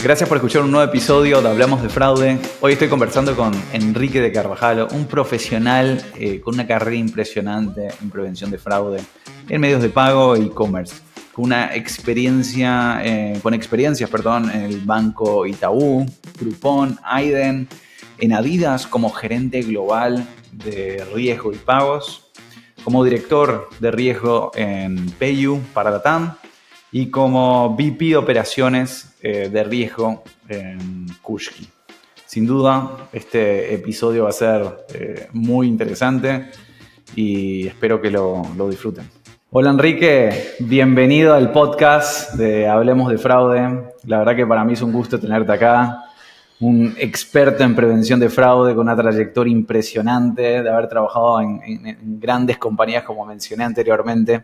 Gracias por escuchar un nuevo episodio de Hablamos de Fraude. Hoy estoy conversando con Enrique de Carvajalo, un profesional con una carrera impresionante en prevención de fraude en medios de pago e e-commerce, con una experiencia, en el banco Itaú, Groupon, Aiden, en Adidas como gerente global de riesgo y pagos, como director de riesgo en PayU para Latam y como VP de operaciones de riesgo en Kushki. Sin duda, este episodio va a ser muy interesante y espero que lo disfruten. Hola Enrique, bienvenido al podcast de Hablemos de Fraude. La verdad que para mí es un gusto tenerte acá. Un experto en prevención de fraude con una trayectoria impresionante, de haber trabajado en grandes compañías como mencioné anteriormente.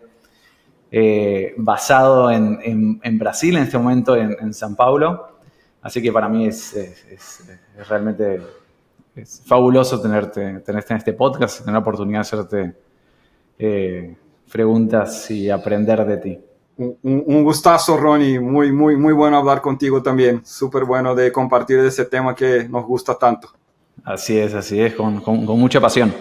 Basado en Brasil en este momento, en São Paulo. Así que para mí es realmente fabuloso tenerte en este podcast, tener la oportunidad de hacerte preguntas y aprender de ti. Un gustazo, Ronnie. Muy bueno hablar contigo también. Súper bueno de compartir ese tema que nos gusta tanto. Así es, con mucha pasión.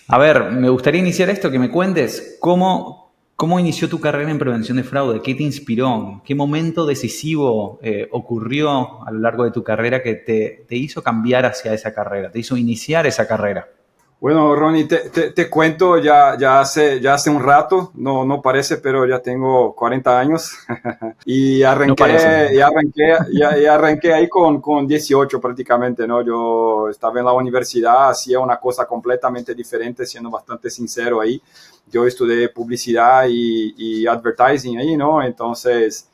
A ver, me gustaría iniciar esto, que me cuentes cómo inició tu carrera en prevención de fraude, qué te inspiró, qué momento decisivo ocurrió a lo largo de tu carrera que te hizo cambiar hacia esa carrera, te hizo iniciar esa carrera. Bueno, Ronnie, te cuento ya hace un rato, no parece, pero ya tengo 40 años y arranqué ahí con 18 prácticamente, ¿no? Yo estaba en la universidad, hacía una cosa completamente diferente, siendo bastante sincero ahí. Yo estudié publicidad y advertising ahí, ¿no? Entonces,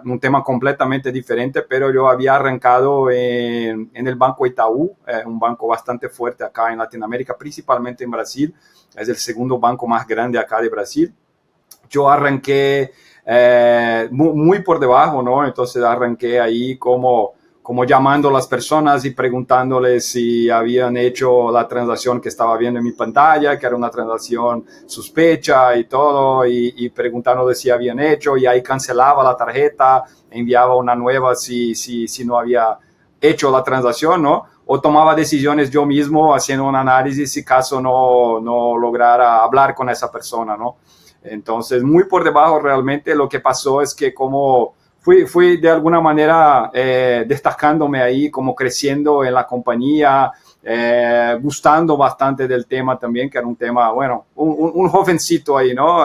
un tema completamente diferente, pero yo había arrancado en el Banco Itaú, un banco bastante fuerte acá en Latinoamérica, principalmente en Brasil. Es el segundo banco más grande acá de Brasil. Yo arranqué muy por debajo, ¿no? Entonces arranqué ahí como llamando a las personas y preguntándoles si habían hecho la transacción que estaba viendo en mi pantalla, que era una transacción sospecha y todo, y preguntándoles si habían hecho, y ahí cancelaba la tarjeta, enviaba una nueva si no había hecho la transacción, ¿no? O tomaba decisiones yo mismo haciendo un análisis si caso no lograra hablar con esa persona, ¿no? Entonces, muy por debajo realmente. Lo que pasó es que como fui de alguna manera destacándome ahí, como creciendo en la compañía, gustando bastante del tema también, que era un tema, bueno, un jovencito ahí, ¿no?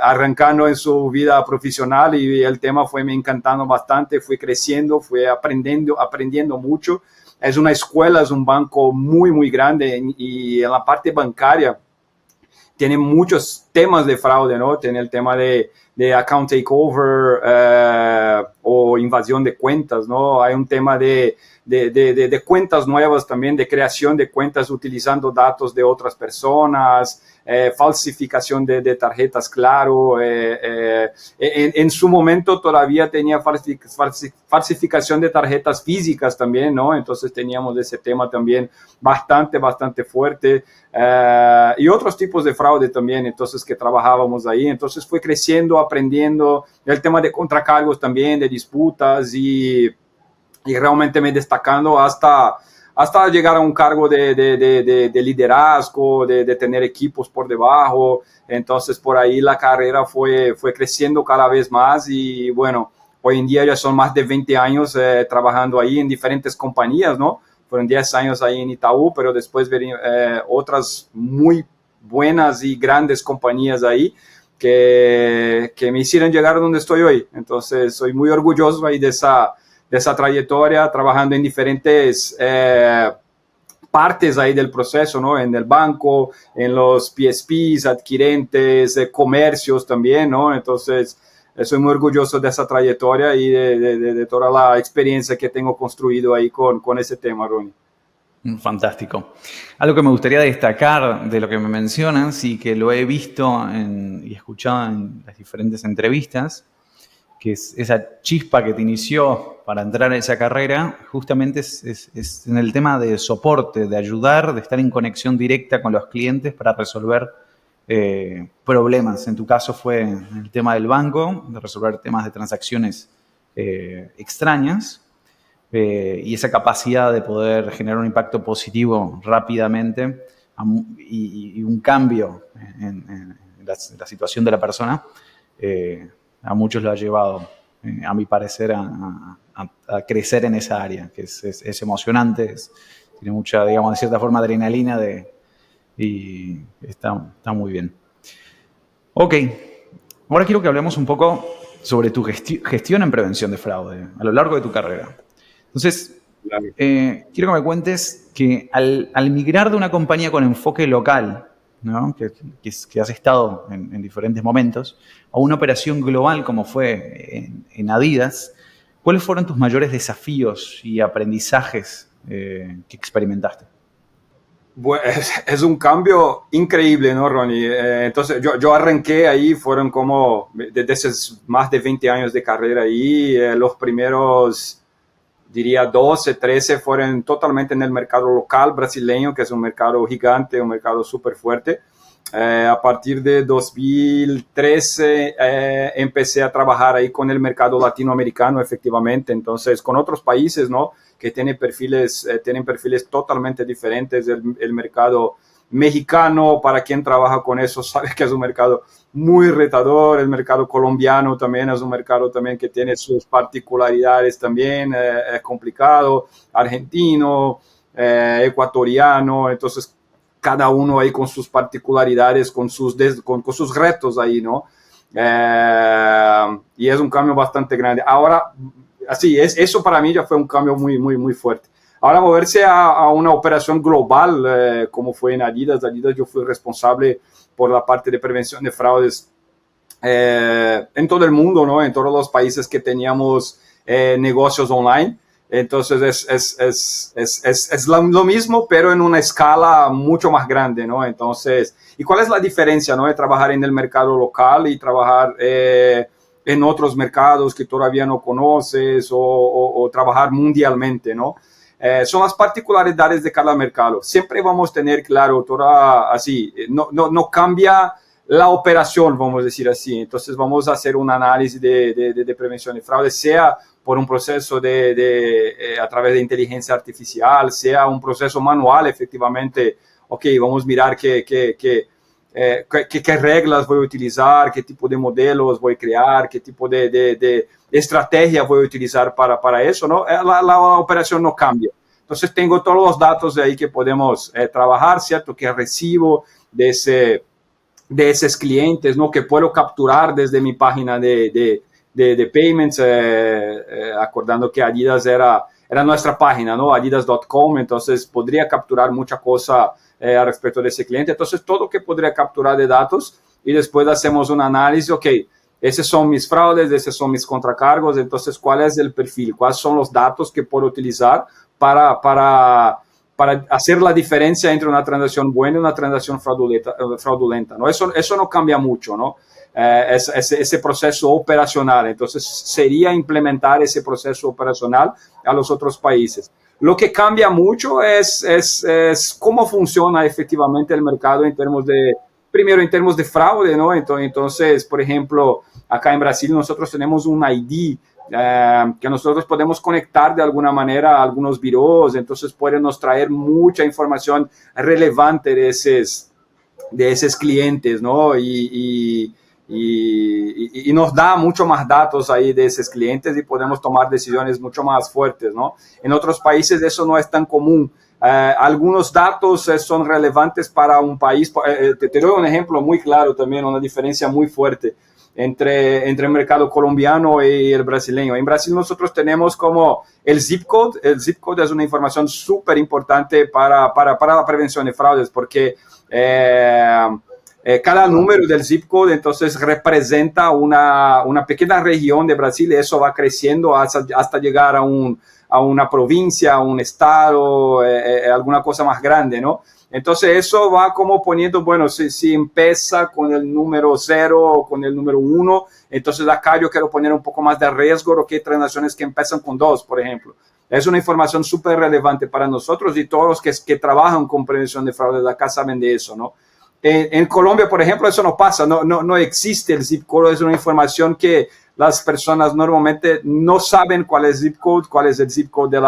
Arrancando en su vida profesional, y el tema fue me encantando bastante, fui creciendo, fui aprendiendo mucho. Es una escuela, es un banco muy grande, y en la parte bancaria tiene muchos temas de fraude, ¿no? Tiene el tema de account takeover o invasión de cuentas, ¿no? Hay un tema de cuentas nuevas también, de creación de cuentas utilizando datos de otras personas, falsificación de tarjetas, claro. En su momento todavía tenía falsificación de tarjetas físicas también, ¿no? Entonces teníamos ese tema también bastante fuerte. Y otros tipos de fraude también, entonces, que trabajábamos ahí. Entonces fue creciendo, aprendiendo el tema de contracargos también, de disputas, y realmente me destacando hasta llegar a un cargo de liderazgo, de tener equipos por debajo. Entonces por ahí la carrera fue creciendo cada vez más, y bueno, hoy en día ya son más de 20 años trabajando ahí en diferentes compañías, ¿no? Fueron 10 años ahí en Itaú, pero después otras muy buenas y grandes compañías ahí que me hicieron llegar a donde estoy hoy. Entonces soy muy orgulloso ahí de esa trayectoria, trabajando en diferentes partes ahí del proceso, ¿no? En el banco, en los PSPs, adquirentes, comercios también, ¿no? Entonces, soy muy orgulloso de esa trayectoria y de toda la experiencia que tengo construido ahí con ese tema, Ronnie. Fantástico. Algo que me gustaría destacar de lo que me mencionas y que lo he visto y escuchado en las diferentes entrevistas, que es esa chispa que te inició para entrar a esa carrera, justamente es en el tema de soporte, de ayudar, de estar en conexión directa con los clientes para resolver problemas. En tu caso fue el tema del banco, de resolver temas de transacciones extrañas, y esa capacidad de poder generar un impacto positivo rápidamente y un cambio en la situación de la persona, a muchos lo ha llevado, a mi parecer, a crecer en esa área, que es emocionante, tiene mucha, digamos, de cierta forma, adrenalina y está muy bien. Ok, ahora quiero que hablemos un poco sobre tu gestión en prevención de fraude a lo largo de tu carrera. Entonces, quiero que me cuentes que al migrar de una compañía con enfoque local, ¿no? que has estado en diferentes momentos, a una operación global como fue en Adidas, ¿cuáles fueron tus mayores desafíos y aprendizajes que experimentaste? Bueno, es un cambio increíble, ¿no, Ronnie? Entonces, yo arranqué ahí, fueron como, desde esos más de 20 años de carrera ahí, los primeros, diría 12, 13 fueron totalmente en el mercado local brasileño, que es un mercado gigante, un mercado súper fuerte. A partir de 2013 empecé a trabajar ahí con el mercado latinoamericano, efectivamente, entonces con otros países, ¿no? Que tienen perfiles totalmente diferentes. El mercado mexicano, para quien trabaja con eso, sabe que es un mercado muy retador. El mercado colombiano también es un mercado también que tiene sus particularidades también, es complicado. Argentino, ecuatoriano, entonces cada uno ahí con sus particularidades, con sus retos ahí, ¿no? Y es un cambio bastante grande. Ahora, así, eso para mí ya fue un cambio muy, muy, muy fuerte. Ahora moverse a una operación global, como fue en Adidas. Adidas yo fui responsable por la parte de prevención de fraudes en todo el mundo, ¿no? En todos los países que teníamos negocios online. Entonces es lo mismo, pero en una escala mucho más grande, ¿no? Entonces, ¿y cuál es la diferencia, ¿no? De trabajar en el mercado local y trabajar en otros mercados que todavía no conoces o trabajar mundialmente, ¿no? Son las particularidades de cada mercado. Siempre vamos a tener claro, no cambia la operación, vamos a decir así. Entonces vamos a hacer un análisis de prevención de fraude, sea por un proceso a través de inteligencia artificial, sea un proceso manual, efectivamente. Ok, vamos a mirar qué reglas voy a utilizar, qué tipo de modelos voy a crear, qué tipo de estrategia voy a utilizar para eso, ¿no? La operación no cambia. Entonces tengo todos los datos de ahí que podemos trabajar, ¿cierto? Que recibo de esos clientes, ¿no? Que puedo capturar desde mi página de payments, acordando que Adidas era nuestra página, ¿no? Adidas.com, entonces podría capturar mucha cosa al respecto de ese cliente. Entonces, todo que podría capturar de datos y después hacemos un análisis, ok, esos son mis fraudes, esos son mis contracargos, entonces, ¿cuál es el perfil? ¿Cuáles son los datos que puedo utilizar para hacer la diferencia entre una transacción buena y una transacción fraudulenta, ¿no? Eso no cambia mucho, ¿no? Ese proceso operacional. Entonces, sería implementar ese proceso operacional a los otros países. Lo que cambia mucho es cómo funciona efectivamente el mercado primero en términos de fraude, ¿no? Entonces, por ejemplo, acá en Brasil nosotros tenemos un ID que nosotros podemos conectar de alguna manera a algunos bureaus, entonces pueden nos traer mucha información relevante de esos clientes, ¿no? Y nos da mucho más datos ahí de esos clientes y podemos tomar decisiones mucho más fuertes, ¿no? En otros países eso no es tan común. Algunos datos son relevantes para un país. Te doy un ejemplo muy claro también, una diferencia muy fuerte entre el mercado colombiano y el brasileño. En Brasil nosotros tenemos como el zip code. El zip code es una información súper importante para la prevención de fraudes, porque cada número del zip code entonces representa una pequeña región de Brasil y eso va creciendo hasta llegar a una provincia, a un estado, alguna cosa más grande, ¿no? Entonces eso va como poniendo, bueno, si empieza con el número 0 o con el número 1, entonces acá yo quiero poner un poco más de riesgo, o que hay transacciones que empiezan con 2, por ejemplo. Es una información súper relevante para nosotros y todos los que trabajan con prevención de fraude de acá saben de eso, ¿no? En Colombia, por ejemplo, eso no pasa, no existe el zip code, es una información que las personas normalmente no saben cuál es el zip code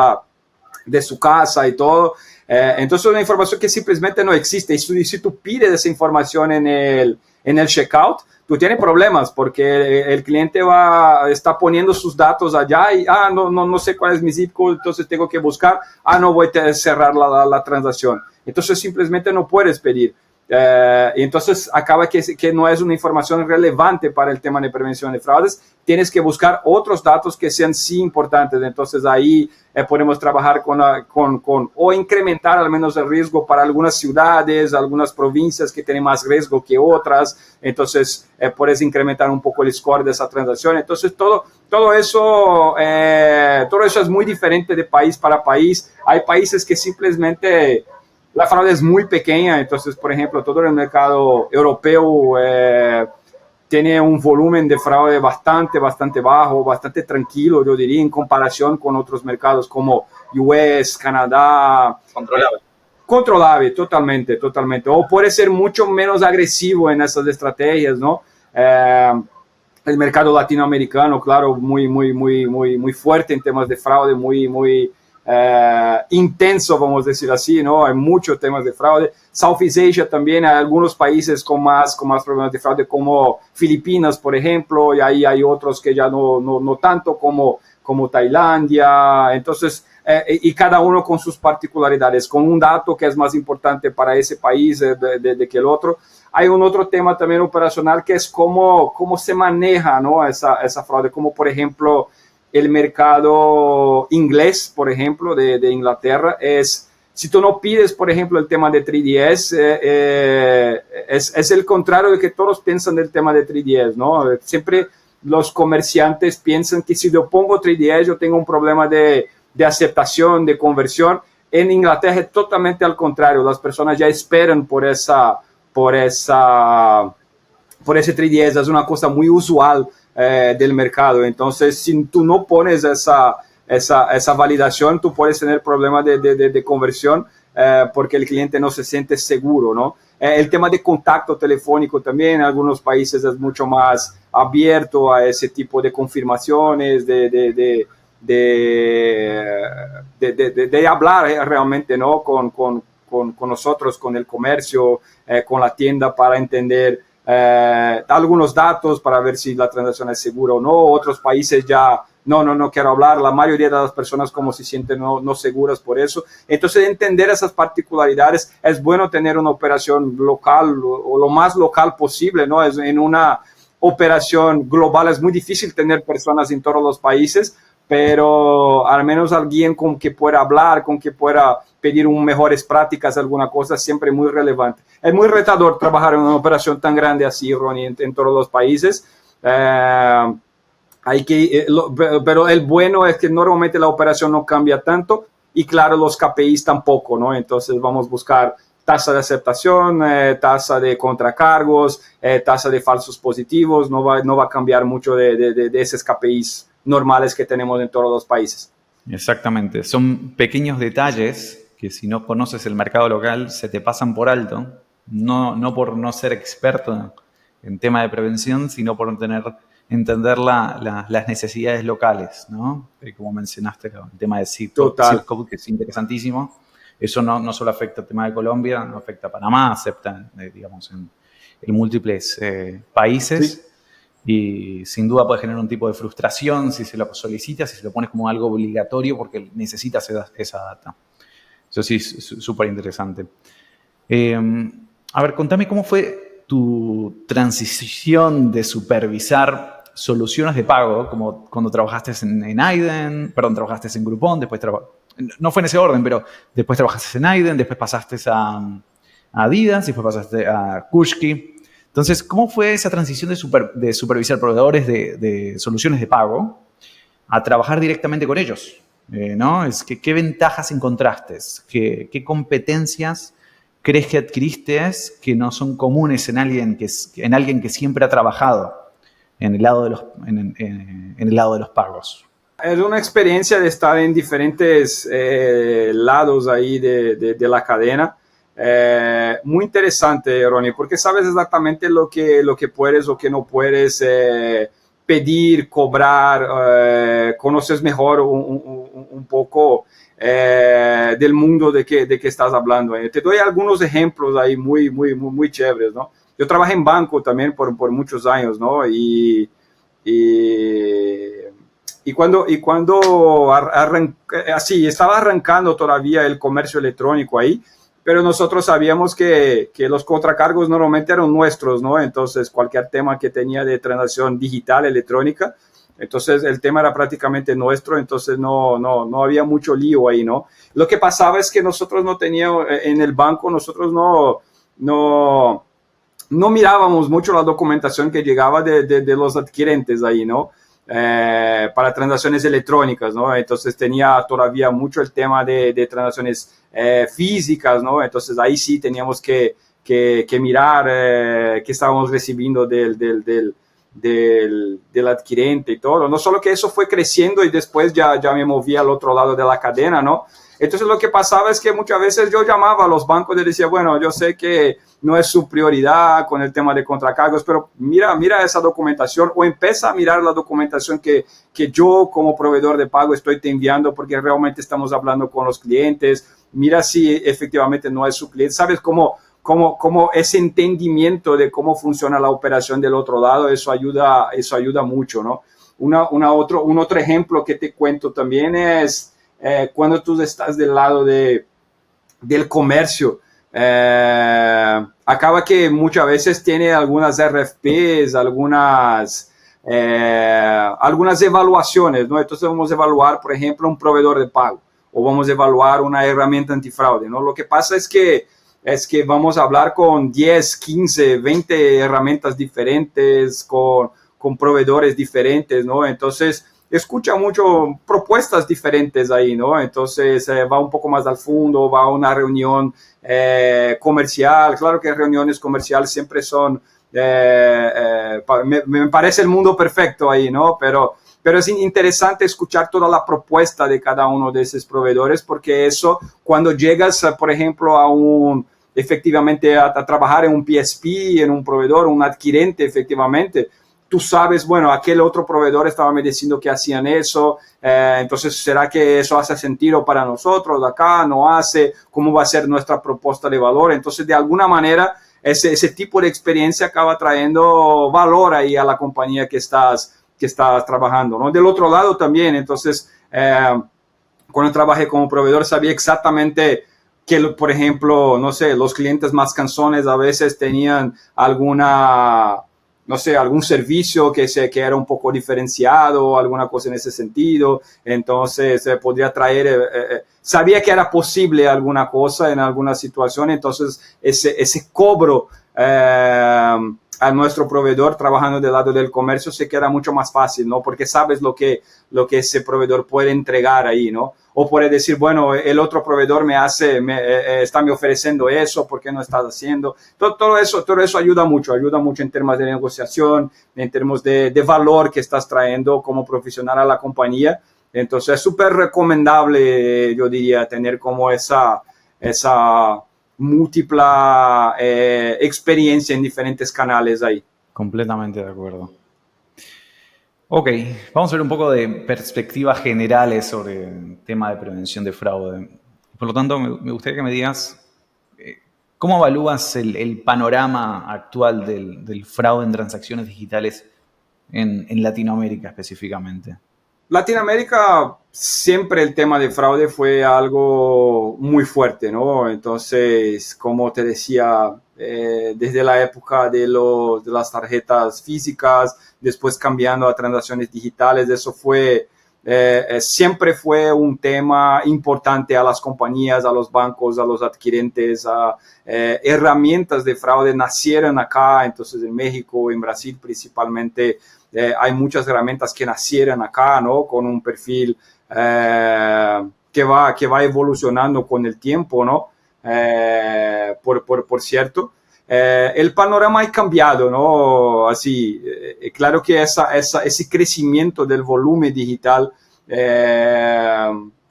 de su casa y todo. Entonces es una información que simplemente no existe. Y si tú pides esa información en el checkout, tú tienes problemas porque el cliente está poniendo sus datos allá y no sé cuál es mi zip code, entonces tengo que buscar, no voy a cerrar la transacción. Entonces simplemente no puedes pedir. Y entonces acaba que no es una información relevante para el tema de prevención de fraudes. Tienes que buscar otros datos que sean sí importantes. Entonces ahí podemos trabajar o incrementar al menos el riesgo para algunas ciudades, algunas provincias que tienen más riesgo que otras. Entonces puedes incrementar un poco el score de esa transacción. Entonces todo eso es muy diferente de país para país. Hay países que simplemente la fraude es muy pequeña, entonces, por ejemplo, todo el mercado europeo tiene un volumen de fraude bastante bajo, bastante tranquilo, yo diría, en comparación con otros mercados como US, Canadá. Controlable, totalmente. O puede ser mucho menos agresivo en esas estrategias, ¿no? El mercado latinoamericano, claro, muy fuerte en temas de fraude, muy intenso, vamos a decir así, ¿no? Hay muchos temas de fraude. Southeast Asia también, hay algunos países con más problemas de fraude, como Filipinas, por ejemplo, y ahí hay otros que ya no tanto, como Tailandia. Entonces, y cada uno con sus particularidades, con un dato que es más importante para ese país de que el otro. Hay un otro tema también operacional que es cómo se maneja, ¿no? esa fraude, como por ejemplo el mercado inglés, por ejemplo, de Inglaterra, si tú no pides, por ejemplo, el tema de 3DS, es el contrario de que todos piensan del tema de 3DS, ¿no? Siempre los comerciantes piensan que si yo pongo 3DS yo tengo un problema de aceptación, de conversión. En Inglaterra es totalmente al contrario, las personas ya esperan por ese 3DS, es una cosa muy usual del mercado. Entonces, si tú no pones esa validación, tú puedes tener problemas de conversión porque el cliente no se siente seguro, ¿no? El tema de contacto telefónico también en algunos países es mucho más abierto a ese tipo de confirmaciones, de hablar realmente, ¿no? con nosotros, con el comercio, con la tienda, para entender algunos datos para ver si la transacción es segura o no. Otros países ya no quiero hablar. La mayoría de las personas como se sienten no seguras por eso. Entonces, entender esas particularidades, es bueno tener una operación local o lo más local posible, ¿no? En una operación global es muy difícil tener personas en todos los países, pero al menos alguien con que pueda hablar, con que pueda pedir mejores prácticas, alguna cosa, siempre muy relevante. Es muy retador trabajar en una operación tan grande así, Ronnie, en todos los países. Pero el bueno es que normalmente la operación no cambia tanto y claro, los KPIs tampoco, ¿no? Entonces vamos a buscar tasa de aceptación, tasa de contracargos, tasa de falsos positivos. No va a cambiar mucho de esos KPIs normales que tenemos en todos los países. Exactamente, son pequeños detalles que si no conoces el mercado local se te pasan por alto, no por no ser experto en tema de prevención, sino por entender las necesidades locales, ¿no? Como mencionaste, el tema de zip code, que es interesantísimo. Eso no solo afecta al tema de Colombia, afecta a Panamá, afecta, digamos, en múltiples países. Sí. Y sin duda puede generar un tipo de frustración si se lo solicitas, si se lo pones como algo obligatorio porque necesitas esa data. Eso sí es súper interesante. A ver, contame cómo fue tu transición de supervisar soluciones de pago, como cuando trabajaste en Aiden, trabajaste en Groupon, después no fue en ese orden, pero después trabajaste en Aiden, después pasaste a Adidas, después pasaste a Kushki. Entonces, ¿cómo fue esa transición de supervisar proveedores de soluciones de pago a trabajar directamente con ellos? ¿No? ¿Qué ventajas encontraste? ¿Qué competencias crees que adquiriste que no son comunes en alguien que siempre ha trabajado en el lado de los pagos? Es una experiencia de estar en diferentes lados ahí de la cadena. Muy interesante, Ronnie, porque sabes exactamente lo que puedes o que no puedes pedir, cobrar, conoces mejor un poco del mundo de que estás hablando. Te doy algunos ejemplos ahí muy chéveres, ¿no? Yo trabajé en banco también por muchos años, ¿no? Y cuando así, estaba arrancando todavía el comercio electrónico ahí, pero nosotros sabíamos que los contracargos normalmente eran nuestros, ¿no? Entonces, cualquier tema que tenía de transacción digital, electrónica, entonces el tema era prácticamente nuestro, entonces no había mucho lío ahí, ¿no? Lo que pasaba es que nosotros no teníamos, en el banco, nosotros no mirábamos mucho la documentación que llegaba de los adquirentes ahí, ¿no? Para transacciones electrónicas, ¿no? Entonces tenía todavía mucho el tema de transacciones físicas, ¿no? Entonces ahí sí teníamos que mirar qué estábamos recibiendo del adquirente y todo. No solo que eso fue creciendo y después ya me moví al otro lado de la cadena, ¿no? Entonces lo que pasaba es que muchas veces yo llamaba a los bancos y decía, bueno, yo sé que no es su prioridad con el tema de contracargos, pero mira esa documentación o empieza a mirar la documentación que yo como proveedor de pago estoy te enviando porque realmente estamos hablando con los clientes, mira si efectivamente no es su cliente, ¿sabes cómo ese entendimiento de cómo funciona la operación del otro lado, eso ayuda mucho, ¿no? Un otro ejemplo que te cuento también es cuando tú estás del lado del comercio, acaba que muchas veces tiene algunas RFPs, algunas evaluaciones, ¿no? Entonces vamos a evaluar, por ejemplo, un proveedor de pago o vamos a evaluar una herramienta antifraude, ¿no? Lo que pasa es que vamos a hablar con 10, 15, 20 herramientas diferentes, con proveedores diferentes, ¿no? Entonces, escucha mucho propuestas diferentes ahí, ¿no? Entonces, va un poco más al fondo, va a una reunión comercial. Claro que reuniones comerciales siempre son, me parece el mundo perfecto ahí, ¿no? Pero es interesante escuchar toda la propuesta de cada uno de esos proveedores, porque eso, cuando llegas, por ejemplo, efectivamente a trabajar en un PSP, en un proveedor, un adquirente, efectivamente, tú sabes, bueno, aquel otro proveedor estaba me diciendo que hacían eso, entonces, ¿será que eso hace sentido para nosotros? Acá no hace, ¿cómo va a ser nuestra propuesta de valor? Entonces, de alguna manera, ese tipo de experiencia acaba trayendo valor ahí a la compañía que estás trabajando, ¿no? Del otro lado también, entonces, cuando trabajé como proveedor, sabía exactamente que, por ejemplo, no sé, los clientes más cansones a veces tenían algún servicio que era un poco diferenciado, alguna cosa en ese sentido, entonces podría traer, sabía que era posible alguna cosa en alguna situación, entonces ese cobro a nuestro proveedor trabajando del lado del comercio se queda mucho más fácil, ¿no? Porque sabes lo que ese proveedor puede entregar ahí, ¿no? O puede decir, bueno, el otro proveedor está me ofreciendo eso, ¿por qué no estás haciendo? Todo eso ayuda mucho en términos de negociación, en términos de valor que estás trayendo como profesional a la compañía. Entonces es súper recomendable, yo diría, tener como esa múltiple experiencia en diferentes canales ahí. Completamente de acuerdo. Ok, vamos a ver un poco de perspectivas generales sobre el tema de prevención de fraude. Por lo tanto, me gustaría que me digas cómo evalúas el panorama actual del fraude en transacciones digitales en Latinoamérica específicamente. Latinoamérica, siempre el tema de fraude fue algo muy fuerte, ¿no? Entonces, como te decía, desde la época de las tarjetas físicas, después cambiando a transacciones digitales, eso siempre fue un tema importante a las compañías, a los bancos, a los adquirentes, herramientas de fraude nacieron acá, entonces en México, en Brasil principalmente. Hay muchas herramientas que nacieron acá, ¿no? Con un perfil que va evolucionando con el tiempo, ¿no? Por cierto. El panorama ha cambiado, ¿no? Así, claro que ese crecimiento del volumen digital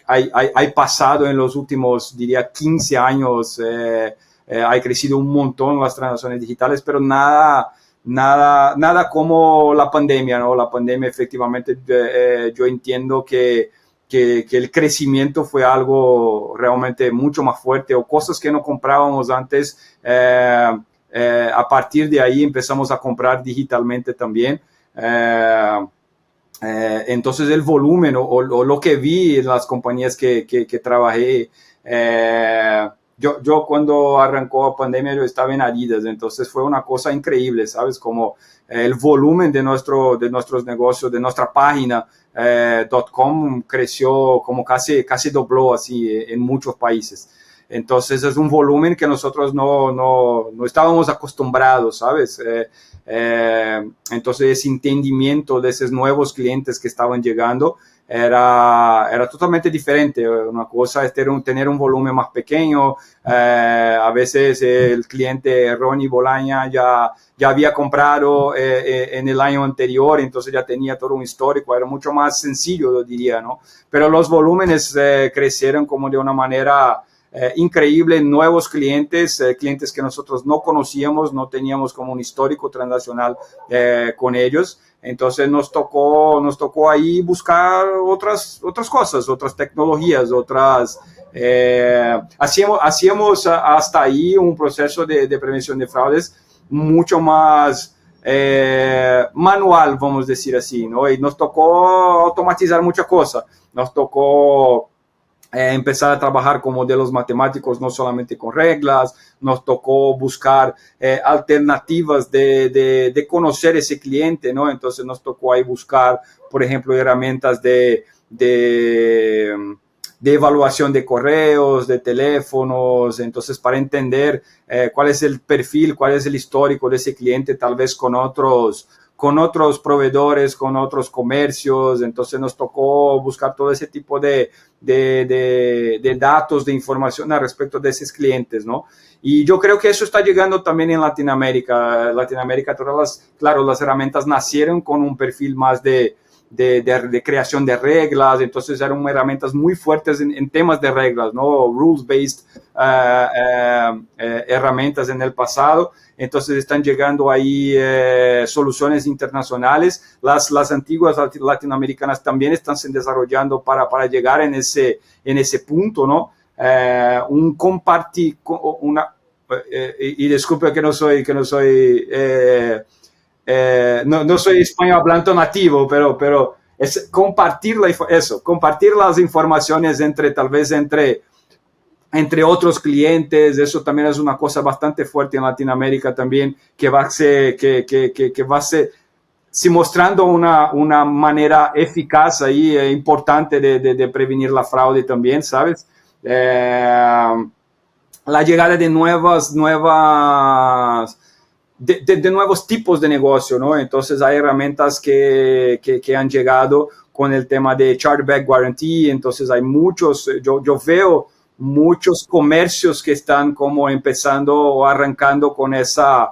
ha pasado en los últimos, diría, 15 años. Ha crecido un montón las transacciones digitales, pero nada nada como la pandemia, ¿no? La pandemia efectivamente yo entiendo que el crecimiento fue algo realmente mucho más fuerte, o cosas que no comprábamos antes, a partir de ahí empezamos a comprar digitalmente también. Entonces el volumen o lo que vi en las compañías que trabajé, yo cuando arrancó la pandemia yo estaba en Adidas, entonces fue una cosa increíble, ¿sabes? Como el volumen de nuestros negocios, de nuestra página .com creció como casi dobló así en muchos países. Entonces es un volumen que nosotros no estábamos acostumbrados, ¿sabes? Entonces ese entendimiento de esos nuevos clientes que estaban llegando era totalmente diferente. Una cosa es tener un volumen más pequeño. A veces el cliente Ronnie Bolaña ya había comprado en el año anterior, entonces ya tenía todo un histórico, era mucho más sencillo, lo diría, ¿no? Pero los volúmenes crecieron como de una manera increíble, nuevos clientes, clientes que nosotros no conocíamos, no teníamos como un histórico transnacional con ellos. Entonces nos tocó ahí buscar otras cosas, otras tecnologías, hacíamos hasta ahí un proceso de prevención de fraudes mucho más manual, vamos a decir así, ¿no? Y nos tocó automatizar muchas cosas, nos tocó empezar a trabajar con modelos matemáticos, no solamente con reglas, nos tocó buscar alternativas de conocer ese cliente, ¿no? Entonces nos tocó ahí buscar, por ejemplo, herramientas de evaluación de correos, de teléfonos, entonces para entender cuál es el perfil, cuál es el histórico de ese cliente, tal vez con otros proveedores, con otros comercios. Entonces nos tocó buscar todo ese tipo de datos, de información al respecto de esos clientes, ¿no? Y yo creo que eso está llegando también en Latinoamérica. Latinoamérica, claro, las herramientas nacieron con un perfil más de creación de reglas, entonces eran herramientas muy fuertes en temas de reglas, ¿no? Rules-based herramientas en el pasado. Entonces están llegando ahí soluciones internacionales. Las antiguas latinoamericanas también están se desarrollando para llegar en ese punto, ¿no? Un compartir, y disculpe que no soy no soy español hablando nativo, pero es compartir compartir las informaciones tal vez entre otros clientes. Eso también es una cosa bastante fuerte en Latinoamérica también, que va a ser, que va a ser si mostrando una manera eficaz ahí, importante de prevenir la fraude también, ¿sabes? La llegada de nuevos tipos de negocio, ¿no? Entonces hay herramientas que han llegado con el tema de Chargeback Guarantee. Entonces hay muchos, yo veo muchos comercios que están como empezando o arrancando con esa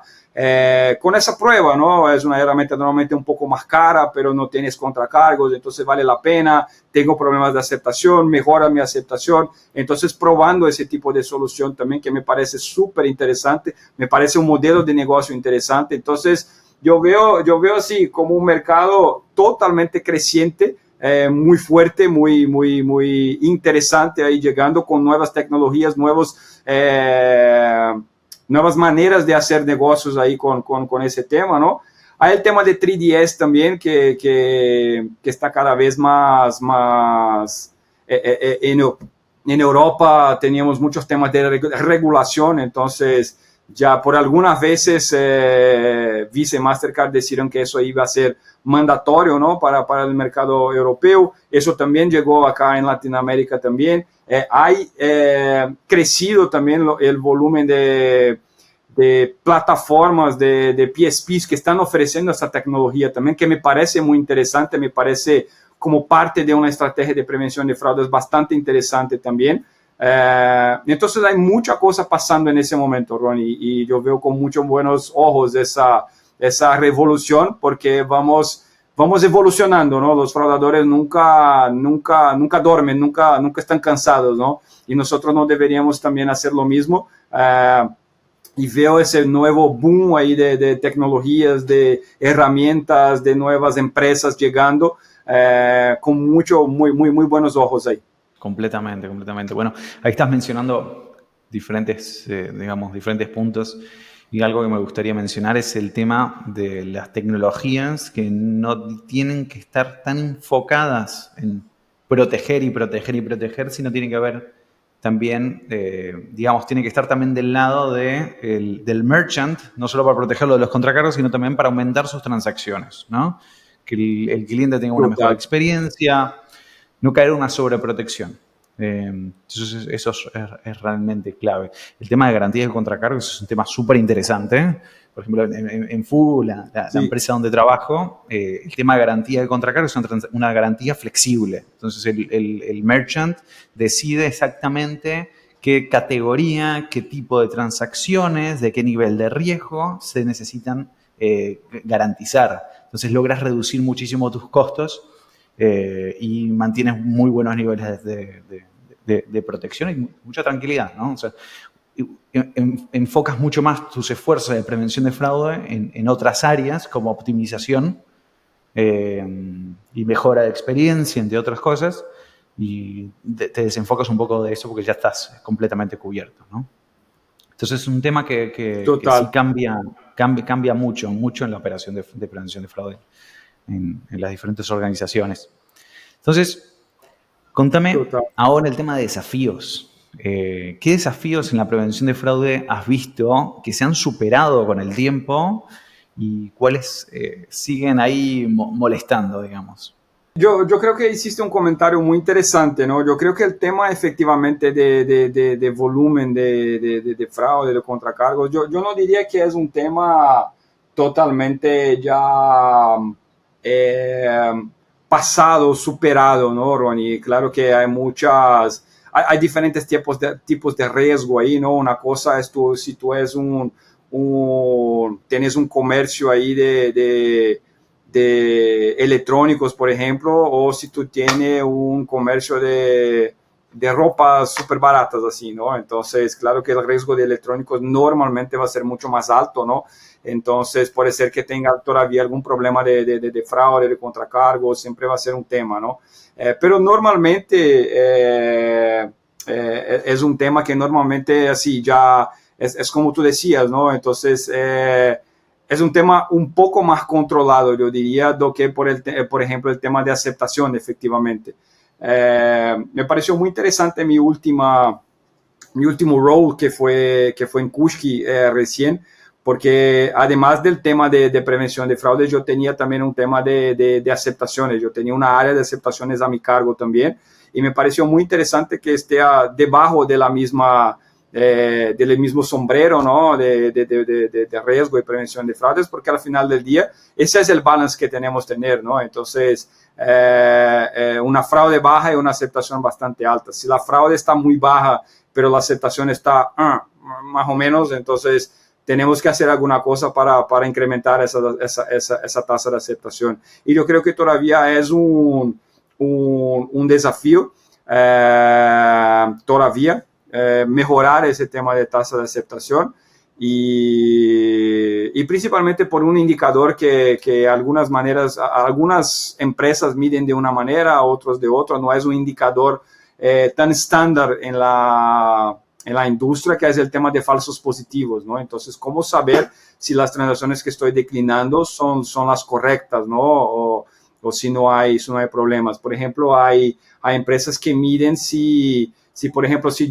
prueba, ¿no? Es una herramienta normalmente un poco más cara, pero no tienes contracargos, entonces vale la pena. Tengo problemas de aceptación, mejora mi aceptación. Entonces probando ese tipo de solución también, que me parece súper interesante, me parece un modelo de negocio interesante. Entonces yo veo así como un mercado totalmente creciente, muy fuerte, muy interesante, ahí llegando con nuevas tecnologías, nuevas maneras de hacer negocios ahí con ese tema, ¿no? Hay el tema de 3DS también, que está cada vez más en Europa teníamos muchos temas de regulación, entonces ya por algunas veces Visa y Mastercard decidieron que eso iba a ser mandatorio, ¿no? para el mercado europeo. Eso también llegó acá en Latinoamérica también. Hay crecido también el volumen de plataformas, de PSPs que están ofreciendo esta tecnología también, que me parece muy interesante, me parece como parte de una estrategia de prevención de fraudes bastante interesante también. Entonces hay mucha cosa pasando en ese momento, Ronnie, y yo veo con muchos buenos ojos esa revolución, porque vamos evolucionando, ¿no? Los fraudadores nunca duermen, nunca están cansados, ¿no? Y nosotros no deberíamos también hacer lo mismo. y veo ese nuevo boom ahí de tecnologías, de herramientas, de nuevas empresas llegando con muy buenos ojos ahí. Completamente, completamente. Bueno, ahí estás mencionando diferentes, digamos, diferentes puntos y algo que me gustaría mencionar es el tema de las tecnologías que no tienen que estar tan enfocadas en proteger y proteger y proteger, sino tienen que haber también, digamos, tiene que estar también del lado del merchant, no solo para protegerlo de los contracargos, sino también para aumentar sus transacciones, ¿no? Que el cliente tenga una mejor Total. experiencia, no caer en una sobreprotección. Entonces, eso es realmente clave. El tema de garantía de contracargos es un tema súper interesante. Por ejemplo, en FU, la Sí, empresa donde trabajo, el tema de garantía de contracargos es una garantía flexible. Entonces, el merchant decide exactamente qué categoría, qué tipo de transacciones, de qué nivel de riesgo se necesitan garantizar. Entonces, logras reducir muchísimo tus costos y mantienes muy buenos niveles de protección y mucha tranquilidad, ¿no? O sea, enfocas mucho más tus esfuerzos de prevención de fraude en otras áreas como optimización y mejora de experiencia, entre otras cosas, y te desenfocas un poco de eso porque ya estás completamente cubierto, ¿no? Entonces es un tema que sí total, cambia mucho, mucho en la operación de prevención de fraude en las diferentes organizaciones. Entonces, contame total. ahora el tema de desafíos. ¿Qué desafíos en la prevención de fraude has visto que se han superado con el tiempo y cuáles siguen ahí molestando, digamos? Yo creo que hiciste un comentario muy interesante, ¿no? Yo creo que el tema efectivamente de volumen de fraude, de contracargos, yo no diría que es un tema totalmente ya eh, pasado, superado, ¿no, Ronnie? Claro que hay hay diferentes tipos de riesgo ahí, ¿no? Una cosa es si tú es tienes un comercio ahí de electrónicos, por ejemplo, o si tú tienes un comercio de ropas súper baratas, así, ¿no? Entonces, claro que el riesgo de electrónicos normalmente va a ser mucho más alto, ¿no? Entonces, puede ser que tenga todavía algún problema de fraude, de contracargo, siempre va a ser un tema, ¿no? Pero normalmente es un tema que normalmente así ya es como tú decías, ¿no? Entonces, es un tema un poco más controlado, yo diría, do que por ejemplo el tema de aceptación, efectivamente. Me pareció muy interesante mi último role que fue en Kushki recién, porque además del tema de prevención de fraude, yo tenía también un tema de aceptaciones, yo tenía una área de aceptaciones a mi cargo también, y me pareció muy interesante que esté debajo de la misma del mismo sombrero, ¿no? De riesgo y prevención de fraudes, porque al final del día ese es el balance que tenemos que tener, ¿no? Entonces, una fraude baja y una aceptación bastante alta. Si la fraude está muy baja, pero la aceptación está más o menos, entonces tenemos que hacer alguna cosa para incrementar esa tasa de aceptación. Y yo creo que todavía es un desafío, todavía, mejorar ese tema de tasa de aceptación y principalmente por un indicador que algunas empresas miden de una manera, otros de otra, no es un indicador tan estándar en la industria, que es el tema de falsos positivos, ¿no? Entonces, ¿cómo saber si las transacciones que estoy declinando son las correctas, ¿no? O si no hay problemas. Por ejemplo, hay empresas que miden si por ejemplo, si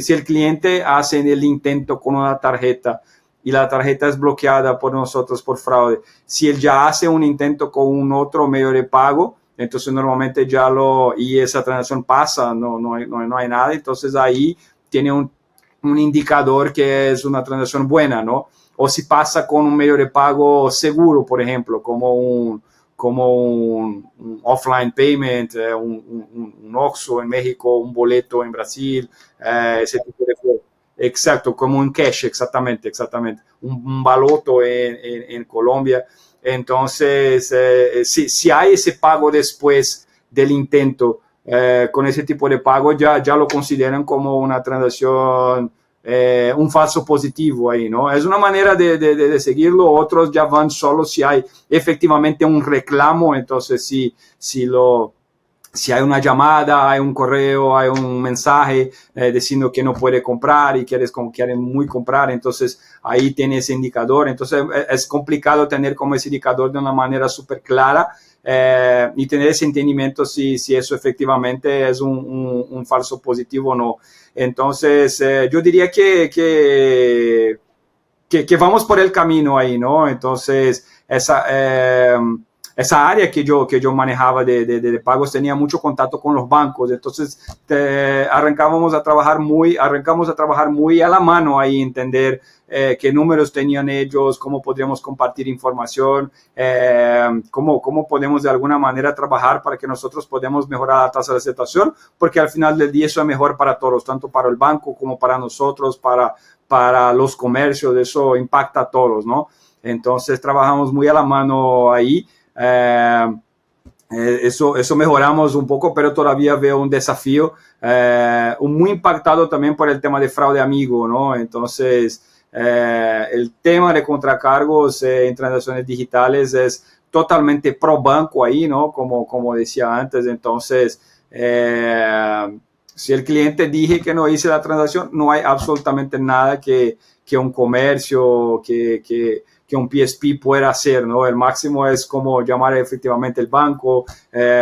el cliente hace el intento con una tarjeta y la tarjeta es bloqueada por nosotros por fraude, si él ya hace un intento con un otro medio de pago, entonces normalmente y esa transacción pasa, no hay nada, entonces ahí tiene un indicador que es una transacción buena, ¿no? O si pasa con un medio de pago seguro, por ejemplo, como un offline payment, un OXXO en México, un boleto en Brasil, ese tipo de cosas. Exacto, como un cash, exactamente. Un baloto en Colombia. Entonces, si hay ese pago después del intento, con ese tipo de pago ya lo consideran como una transacción un falso positivo ahí, ¿no? Es una manera de seguirlo. Otros ya van solo si hay efectivamente un reclamo. Entonces, si hay una llamada, hay un correo, hay un mensaje diciendo que no puede comprar y quiere muy comprar, entonces ahí tiene ese indicador. Entonces es complicado tener como ese indicador de una manera súper clara y tener ese entendimiento si eso efectivamente es un falso positivo o no. Entonces yo diría que vamos por el camino ahí, ¿no? Entonces esa área que yo manejaba de pagos tenía mucho contacto con los bancos. Entonces arrancamos a trabajar muy a la mano ahí, entender qué números tenían ellos, cómo podríamos compartir información, cómo podemos de alguna manera trabajar para que nosotros podamos mejorar la tasa de aceptación, porque al final del día eso es mejor para todos, tanto para el banco como para nosotros, para los comercios. Eso impacta a todos, ¿no? Entonces trabajamos muy a la mano ahí. Eso mejoramos un poco, pero todavía veo un desafío, muy impactado también por el tema de fraude amigo, ¿no? Entonces, el tema de contracargos en transacciones digitales es totalmente pro banco ahí, ¿no? Como decía antes. Entonces, si el cliente dije que no hice la transacción, no hay absolutamente nada que un comercio, que un PSP pueda hacer, ¿no? El máximo es como llamar efectivamente el banco,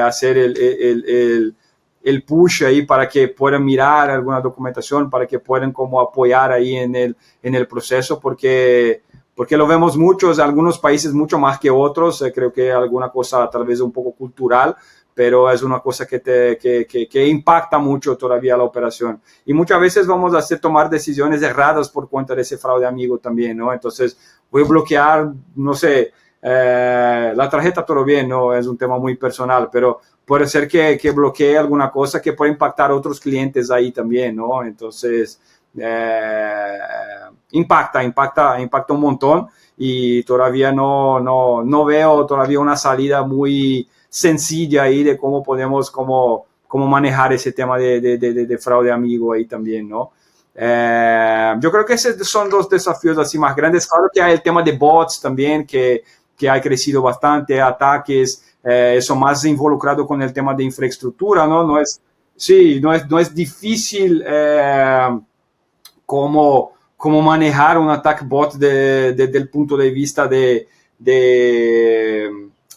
hacer el push ahí para que puedan mirar alguna documentación, para que puedan como apoyar ahí en el proceso, porque lo vemos muchos, algunos países mucho más que otros. Creo que alguna cosa tal vez un poco cultural, pero es una cosa que impacta mucho todavía la operación. Y muchas veces vamos a tomar decisiones erradas por cuenta de ese fraude amigo también, ¿no? Entonces, voy a bloquear, no sé, la tarjeta, todo bien, ¿no? Es un tema muy personal, pero puede ser que bloquee alguna cosa que pueda impactar a otros clientes ahí también, ¿no? Entonces, impacta un montón, y todavía no veo todavía una salida muy sencilla ahí de cómo podemos cómo manejar ese tema de fraude amigo ahí también, ¿no? Yo creo que esos son los desafíos así más grandes. Claro que hay el tema de bots también, que ha crecido bastante, ataques, eso más involucrado con el tema de infraestructura, ¿no? No es difícil cómo manejar un ataque bot desde el punto de vista de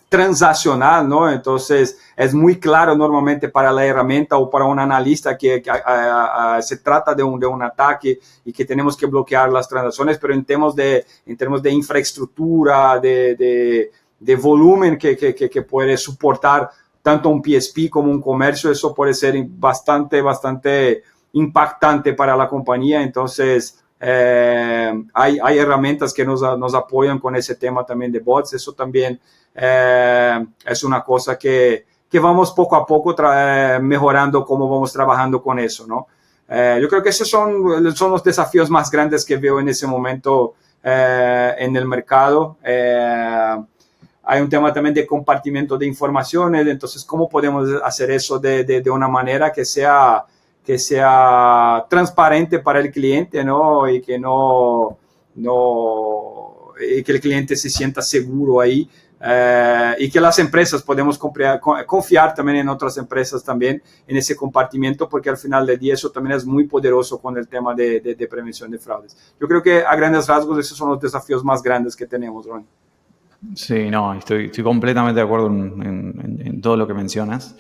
transaccional, ¿no? Entonces, es muy claro normalmente para la herramienta o para un analista que se trata de un ataque y que tenemos que bloquear las transacciones, pero en términos de infraestructura, de volumen que puede soportar tanto un PSP como un comercio, eso puede ser bastante impactante para la compañía. Entonces, hay herramientas que nos apoyan con ese tema también de bots. Eso también es una cosa que vamos poco a poco mejorando cómo vamos trabajando con eso, ¿no? Yo creo que esos son los desafíos más grandes que veo en ese momento en el mercado. Hay un tema también de compartimiento de informaciones. Entonces, ¿cómo podemos hacer eso de una manera que sea transparente para el cliente, ¿no? Y que y que el cliente se sienta seguro ahí, y que las empresas podemos confiar también en otras empresas también en ese compartimiento, porque al final del día eso también es muy poderoso con el tema de prevención de fraudes. Yo creo que a grandes rasgos esos son los desafíos más grandes que tenemos, Ron. Sí, no, estoy completamente de acuerdo en todo lo que mencionas.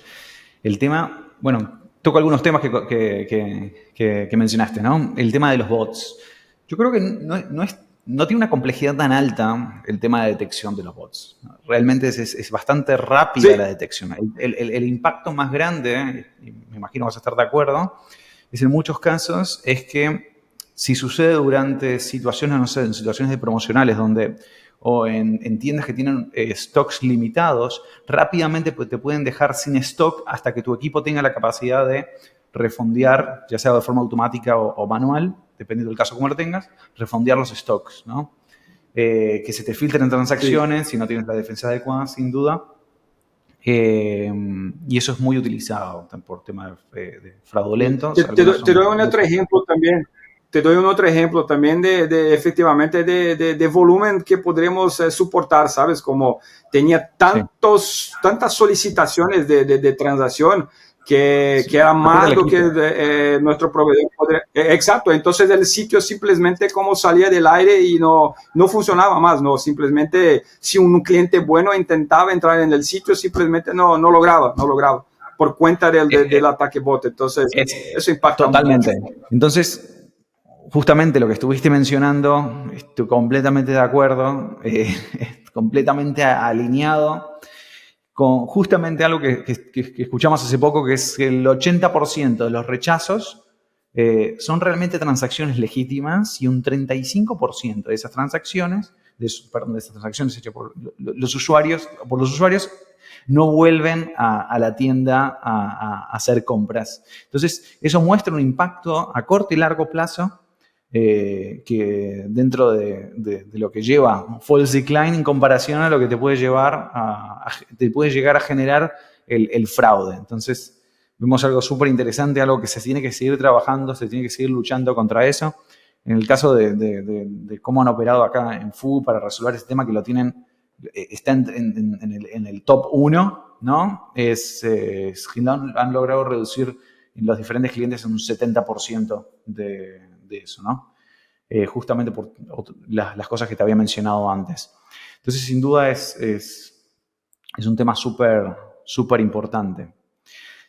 El tema, bueno, toco algunos temas que mencionaste, ¿no? El tema de los bots. Yo creo que no tiene una complejidad tan alta el tema de detección de los bots. Realmente es bastante rápida, sí, la detección. El impacto más grande, y me imagino vas a estar de acuerdo, es en muchos casos es que si sucede durante situaciones, no sé, en situaciones de promocionales o en tiendas que tienen stocks limitados, rápidamente te pueden dejar sin stock hasta que tu equipo tenga la capacidad de refondear, ya sea de forma automática o manual, dependiendo del caso como lo tengas, refondear los stocks, ¿no? Que se te filtren transacciones, sí, si no tienes la defensa adecuada, sin duda. Y eso es muy utilizado por temas de fraudulentos. Te doy un otro ejemplo también. te doy un otro ejemplo también efectivamente de volumen que podremos soportar, ¿sabes? Como tenía Sí. tantas solicitaciones de transacción que era Aprieta más el lo que equipo. nuestro proveedor podría. Exacto, entonces el sitio simplemente como salía del aire y no funcionaba más, no, simplemente si un cliente bueno intentaba entrar en el sitio, simplemente no lograba por cuenta del ataque bot, entonces Es eso impacta mucho. totalmente. Entonces, justamente lo que estuviste mencionando, estoy completamente de acuerdo, completamente alineado con justamente algo que escuchamos hace poco, que es que el 80% de los rechazos son realmente transacciones legítimas y un 35% de esas transacciones, perdón, de esas transacciones hechas por los usuarios, no vuelven a la tienda a hacer compras. Entonces, eso muestra un impacto a corto y largo plazo que dentro de lo que lleva false decline en comparación a lo que te puede llevar te puede llegar a generar el fraude. Entonces, vemos algo súper interesante, algo que se tiene que seguir trabajando, se tiene que seguir luchando contra eso. En el caso de cómo han operado acá en FU para resolver ese tema, que lo tienen, está en el top 1, ¿no? Han logrado reducir los diferentes clientes en un 70% de eso, ¿no? Justamente por las cosas que te había mencionado antes. Entonces, sin duda, es un tema súper importante.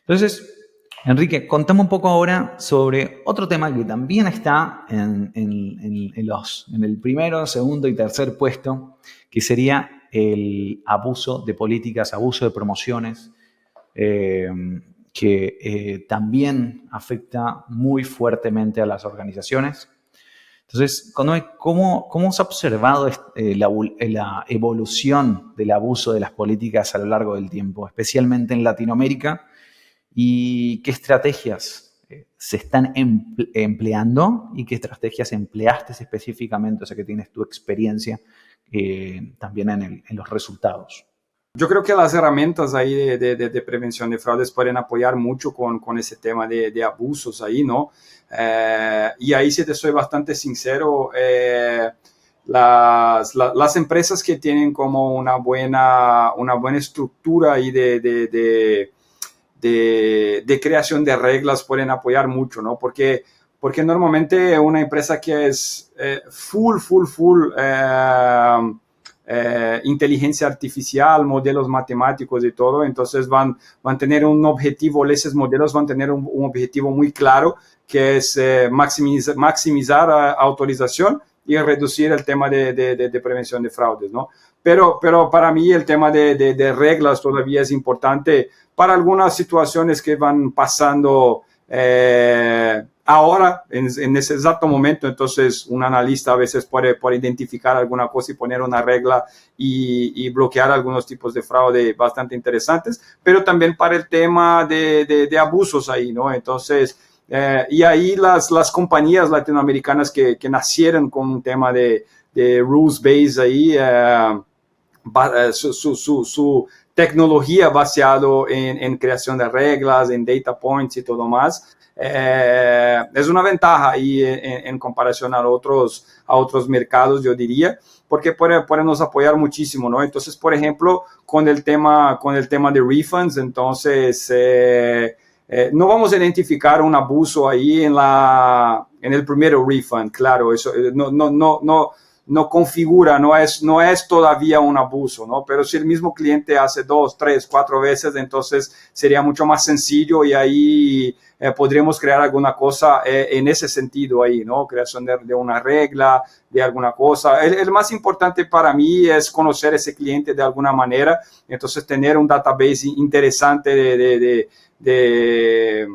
Entonces, Enrique, contame un poco ahora sobre otro tema que también está en el primero, segundo y tercer puesto, que sería el abuso de políticas, abuso de promociones, eh, que también afecta muy fuertemente a las organizaciones. Entonces, ¿cómo has observado la evolución del abuso de las políticas a lo largo del tiempo, especialmente en Latinoamérica? ¿Y qué estrategias se están empleando y qué estrategias empleaste específicamente, o sea, que tienes tu experiencia también en los resultados? Yo creo que las herramientas ahí de prevención de fraudes pueden apoyar mucho con ese tema de abusos ahí, ¿no? Y ahí, si te soy bastante sincero, las empresas que tienen como una buena estructura ahí de creación de reglas pueden apoyar mucho, ¿no? Porque normalmente una empresa que es full inteligencia artificial, modelos matemáticos y todo, entonces van a tener un objetivo, esos modelos van a tener un objetivo muy claro, que es maximizar autorización y reducir el tema de prevención de fraudes, ¿no? Pero para mí el tema de reglas todavía es importante para algunas situaciones que van pasando ahora, en ese exacto momento. Entonces un analista a veces puede identificar alguna cosa y poner una regla y bloquear algunos tipos de fraude bastante interesantes, pero también para el tema de abusos ahí, ¿no? Entonces, y ahí las compañías latinoamericanas que nacieron con un tema de rules-based ahí, su tecnología basado en creación de reglas, en data points y todo más, es una ventaja ahí en comparación a otros mercados, yo diría, porque puede nos apoyar muchísimo, ¿no? Entonces, por ejemplo, con el tema de refunds, entonces no vamos a identificar un abuso ahí en el primer refund, claro, eso no configura, no es todavía un abuso, ¿no? Pero si el mismo cliente hace 2, 3, 4 veces, entonces sería mucho más sencillo y ahí podríamos crear alguna cosa en ese sentido ahí, ¿no? Creación de una regla, de alguna cosa. El más importante para mí es conocer ese cliente de alguna manera, entonces tener un database interesante de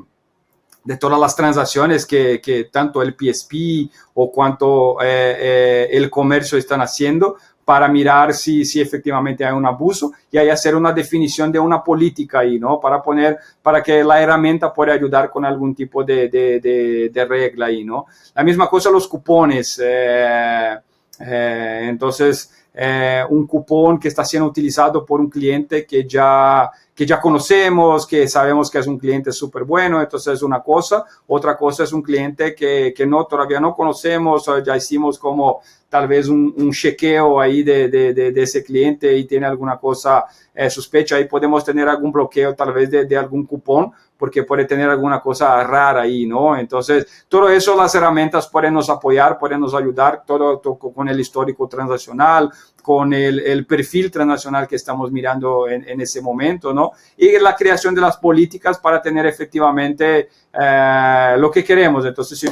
todas las transacciones que tanto el PSP o cuanto el comercio están haciendo, para mirar si efectivamente hay un abuso y ahí hacer una definición de una política ahí, ¿no? Para que la herramienta pueda ayudar con algún tipo de regla ahí, ¿no? La misma cosa los cupones. Entonces, un cupón que está siendo utilizado por un cliente que ya que ya conocemos, que sabemos que es un cliente súper bueno, entonces es una cosa. Otra cosa es un cliente que no, todavía no conocemos, o ya hicimos como tal vez un chequeo ahí de ese cliente y tiene alguna cosa sospecha, ahí podemos tener algún bloqueo tal vez de algún cupón, porque puede tener alguna cosa rara ahí, ¿no? Entonces, todo eso las herramientas pueden nos apoyar, pueden nos ayudar, todo con el histórico transaccional, con el perfil transaccional que estamos mirando en ese momento, ¿no? Y la creación de las políticas para tener efectivamente lo que queremos. Entonces, si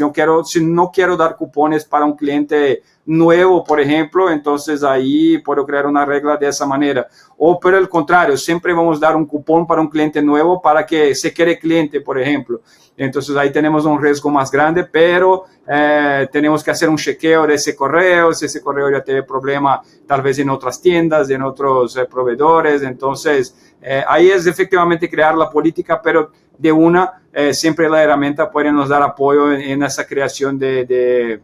no quiero dar cupones para un cliente nuevo, por ejemplo, entonces ahí puedo crear una regla de esa manera. O por el contrario, siempre vamos a dar un cupón para un cliente nuevo para que se quede cliente, por ejemplo. Entonces ahí tenemos un riesgo más grande, pero tenemos que hacer un chequeo de ese correo, si ese correo ya tiene problema tal vez en otras tiendas, en otros proveedores. Entonces ahí es efectivamente crear la política, pero siempre la herramienta puede nos dar apoyo en esa creación de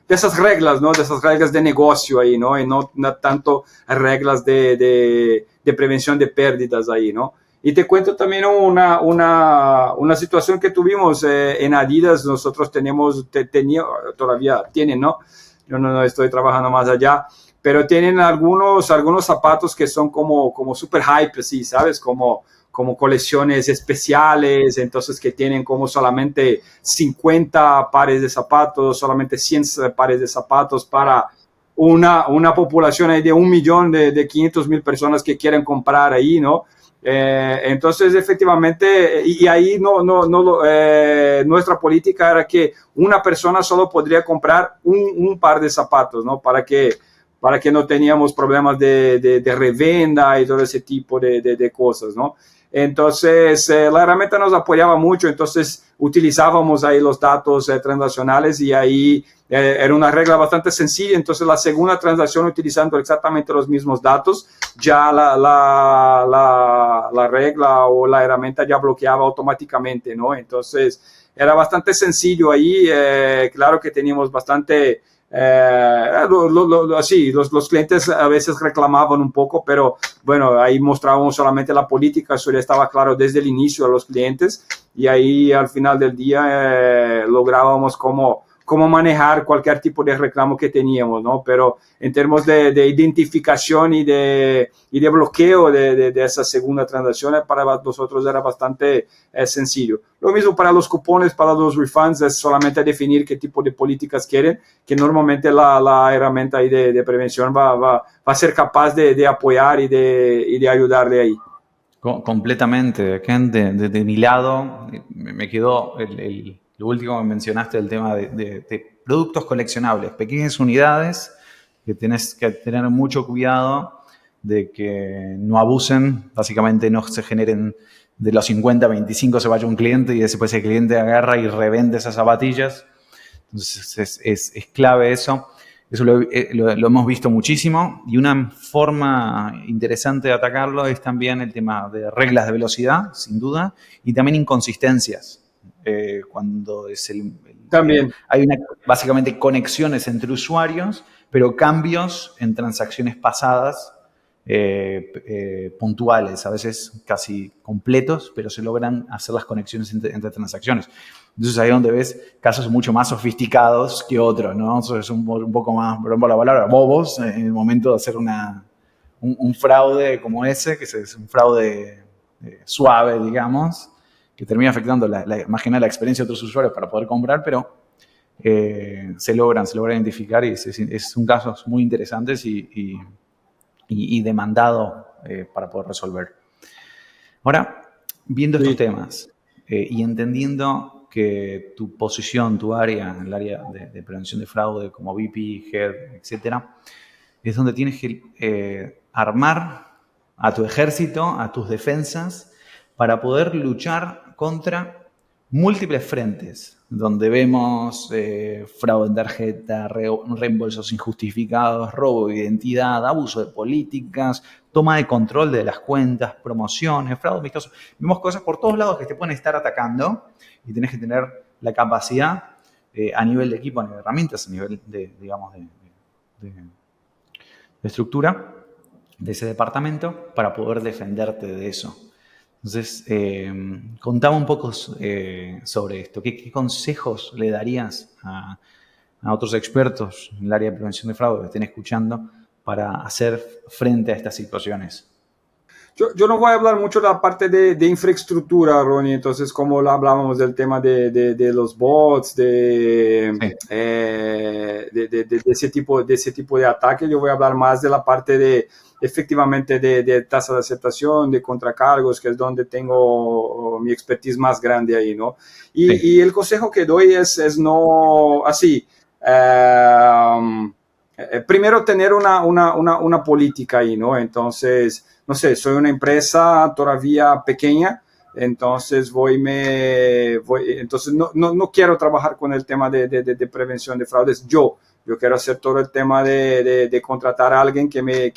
esas reglas, ¿no? De esas reglas de negocio ahí, ¿no? Y no tanto reglas de prevención de pérdidas ahí, ¿no? Y te cuento también una situación que tuvimos en Adidas. Nosotros todavía tienen, ¿no? Yo no estoy trabajando más allá, pero tienen algunos zapatos que son como super hype, sí, ¿sabes? Como colecciones especiales, entonces que tienen como solamente 50 pares de zapatos, solamente 100 pares de zapatos para una población ahí de 1 millón de 500,000 personas que quieren comprar ahí, ¿no? Entonces, efectivamente, y ahí nuestra política era que una persona solo podría comprar un par de zapatos, ¿no? Para que no teníamos problemas de revenda y todo ese tipo de cosas, ¿no? Entonces, la herramienta nos apoyaba mucho, entonces utilizábamos ahí los datos transaccionales y ahí era una regla bastante sencilla. Entonces, la segunda transacción utilizando exactamente los mismos datos, ya la regla o la herramienta ya bloqueaba automáticamente, ¿no? Entonces, era bastante sencillo ahí. Claro que teníamos bastante... sí, los clientes a veces reclamaban un poco, pero bueno, ahí mostrábamos solamente la política, eso ya estaba claro desde el inicio a los clientes, y ahí al final del día lográbamos cómo manejar cualquier tipo de reclamo que teníamos, ¿no? Pero en términos de identificación y de bloqueo de esa segunda transacción, para nosotros era bastante sencillo. Lo mismo para los cupones, para los refunds, es solamente definir qué tipo de políticas quieren, que normalmente la herramienta ahí de prevención va a ser capaz de apoyar y de ayudarle ahí. Completamente, Ken, de mi lado, me quedó lo último que mencionaste, el tema de productos coleccionables, pequeñas unidades que tenés que tener mucho cuidado de que no abusen, básicamente no se generen de los 50, 25 se vaya un cliente y después el cliente agarra y revende esas zapatillas. Entonces es clave eso. Eso lo hemos visto muchísimo, y una forma interesante de atacarlo es también el tema de reglas de velocidad, sin duda, y también inconsistencias. Cuando También. hay básicamente conexiones entre usuarios, pero cambios en transacciones pasadas puntuales, a veces casi completos, pero se logran hacer las conexiones entre transacciones. Entonces ahí es donde ves casos mucho más sofisticados que otros, ¿no? Entonces un poco más, por ejemplo, la palabra bobos en el momento de hacer un fraude como ese, que es un fraude suave, digamos, que termina afectando más que nada la experiencia de otros usuarios para poder comprar, pero se logran identificar, y son casos muy interesantes y demandado para poder resolver. Ahora, viendo estos temas y entendiendo que tu posición, tu área, en el área de prevención de fraude, como VP, Head, etcétera, es donde tienes que armar a tu ejército, a tus defensas, para poder luchar contra múltiples frentes, donde vemos fraude en tarjeta, reembolsos injustificados, robo de identidad, abuso de políticas, toma de control de las cuentas, promociones, fraude amistoso. Vemos cosas por todos lados que te pueden estar atacando, y tenés que tener la capacidad a nivel de equipo, a nivel de herramientas, a nivel de estructura, de ese departamento para poder defenderte de eso. Entonces, contame un poco sobre esto. ¿Qué consejos le darías a otros expertos en el área de prevención de fraude que estén escuchando para hacer frente a estas situaciones? Yo no voy a hablar mucho de la parte de infraestructura, Ronnie, entonces como hablábamos del tema de los bots, Sí. De ese tipo de ataque, yo voy a hablar más de la parte de efectivamente de tasa de aceptación, de contracargos, que es donde tengo mi expertise más grande ahí, ¿no? Sí. Y el consejo que doy es no, así, primero tener una política ahí, ¿no? Entonces, no sé, soy una empresa todavía pequeña, entonces entonces no quiero trabajar con el tema de prevención de fraudes yo quiero hacer todo el tema de contratar a alguien que me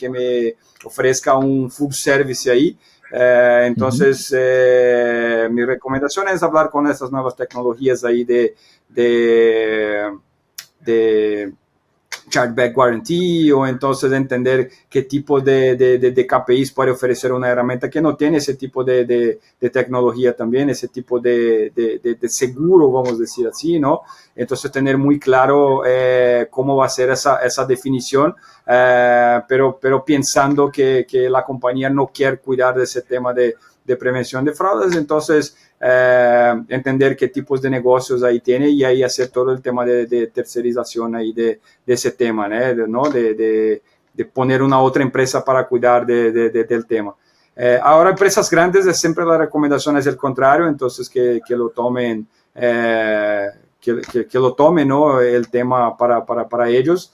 ofrezca un full service ahí. Entonces, mi recomendación es hablar con estas nuevas tecnologías ahí de chargeback guarantee, o entonces entender qué tipo de KPIs puede ofrecer una herramienta que no tiene ese tipo de tecnología también, ese tipo de seguro, vamos a decir así, ¿no? Entonces tener muy claro cómo va a ser esa definición, pero pensando que la compañía no quiere cuidar de ese tema de prevención de fraudes, entonces entender qué tipos de negocios ahí tiene y ahí hacer todo el tema de tercerización ahí de ese tema, ¿no? De poner una otra empresa para cuidar del tema. Ahora, empresas grandes, siempre la recomendación es el contrario, entonces que lo tomen, que lo tomen, ¿no? El tema para ellos,